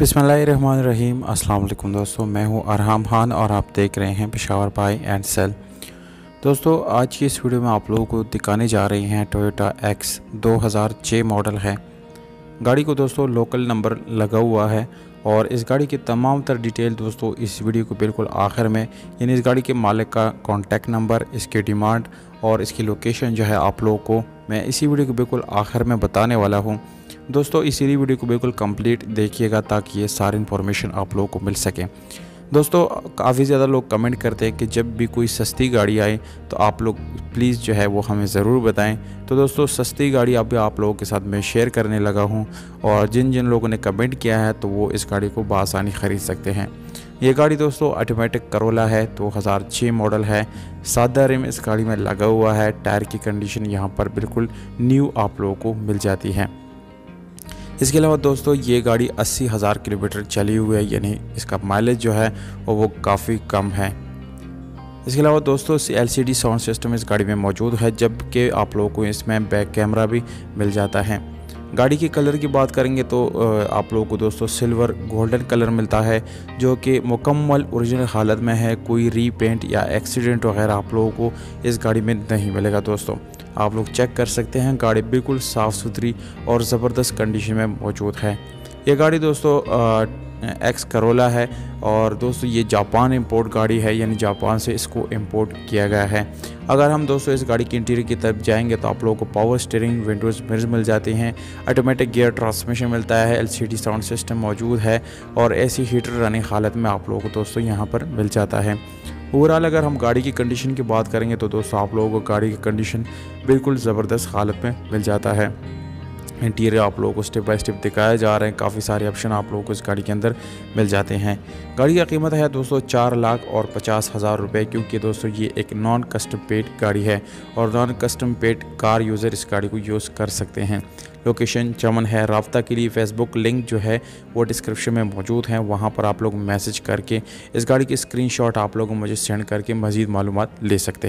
बिस्मिल्लाहिर्रहमानिर्रहीम। अस्सलाम वालेकुम दोस्तों, मैं हूं अरहम खान और आप देख रहे हैं पेशावर बाय एंड सेल। दोस्तों, आज की इस वीडियो में आप लोगों को दिखाने जा रहे हैं टोयोटा एक्स 2006 मॉडल है। गाड़ी को दोस्तों लोकल नंबर लगा हुआ है और इस गाड़ी की तमाम तर डिटेल दोस्तों इस वीडियो को बिल्कुल आखिर में, यानी इस गाड़ी के मालिक का कॉन्टैक्ट नंबर, इसकी डिमांड और इसकी लोकेशन जो है आप लोगों को मैं इसी वीडियो के बिल्कुल आखिर में बताने वाला हूं। दोस्तों, इसी वीडियो को बिल्कुल कंप्लीट देखिएगा ताकि ये सारी इन्फॉर्मेशन आप लोगों को मिल सके। दोस्तों, काफ़ी ज़्यादा लोग कमेंट करते हैं कि जब भी कोई सस्ती गाड़ी आए तो आप लोग प्लीज़ जो है वो हमें ज़रूर बताएं। तो दोस्तों, सस्ती गाड़ी अभी आप लोगों के साथ मैं शेयर करने लगा हूं और जिन जिन लोगों ने कमेंट किया है तो वो इस गाड़ी को बआसानी ख़रीद सकते हैं। ये गाड़ी दोस्तों ऑटोमेटिक करोला है, 2006 मॉडल है। सादा रिम इस गाड़ी में लगा हुआ है। टायर की कंडीशन यहाँ पर बिल्कुल न्यू आप लोगों को मिल जाती है। इसके अलावा दोस्तों ये गाड़ी 80,000 किलोमीटर चली हुई है, यानी इसका माइलेज जो है वो काफ़ी कम है। इसके अलावा दोस्तों LCD साउंड सिस्टम इस गाड़ी में मौजूद है, जबकि आप लोगों को इसमें बैक कैमरा भी मिल जाता है। गाड़ी के कलर की बात करेंगे तो आप लोगों को दोस्तों सिल्वर गोल्डन कलर मिलता है, जो कि मुकम्मल ओरिजिनल हालत में है। कोई रीपेंट या एक्सीडेंट वगैरह आप लोगों को इस गाड़ी में नहीं मिलेगा। दोस्तों, आप लोग चेक कर सकते हैं, गाड़ी बिल्कुल साफ़ सुथरी और ज़बरदस्त कंडीशन में मौजूद है। ये गाड़ी दोस्तों एक्स करोला है और दोस्तों ये जापान इंपोर्ट गाड़ी है, यानी जापान से इसको इंपोर्ट किया गया है। अगर हम दोस्तों इस गाड़ी की इंटीरियर की तरफ जाएंगे तो आप लोगों को पावर स्टीयरिंग, विंडोज़ मिरर्स मिल जाते हैं, ऑटोमेटिक गियर ट्रांसमिशन मिलता है, LCD साउंड सिस्टम मौजूद है और AC हीटर रनिंग हालत में आप लोगों को दोस्तों यहाँ पर मिल जाता है। ओवरऑल अगर हम गाड़ी की कंडीशन की बात करेंगे तो दोस्तों आप लोगों को गाड़ी की कंडीशन बिल्कुल ज़बरदस्त हालत में मिल जाता है। इंटीरियर आप लोगों को स्टेप बाय स्टेप दिखाया जा रहे हैं, काफ़ी सारे ऑप्शन आप लोगों को इस गाड़ी के अंदर मिल जाते हैं। गाड़ी की कीमत है दोस्तों 4,50,000 रुपये, क्योंकि दोस्तों ये एक नॉन कस्टम पेड गाड़ी है और non custom paid car user इस गाड़ी को यूज़ कर सकते हैं। लोकेशन चमन है। राब्ता के लिए फेसबुक लिंक जो है वो डिस्क्रिप्शन में मौजूद है, वहाँ पर आप लोग मैसेज करके इस गाड़ी की स्क्रीनशॉट आप लोग मुझे सेंड करके मज़ीद मालूमात ले सकते हैं।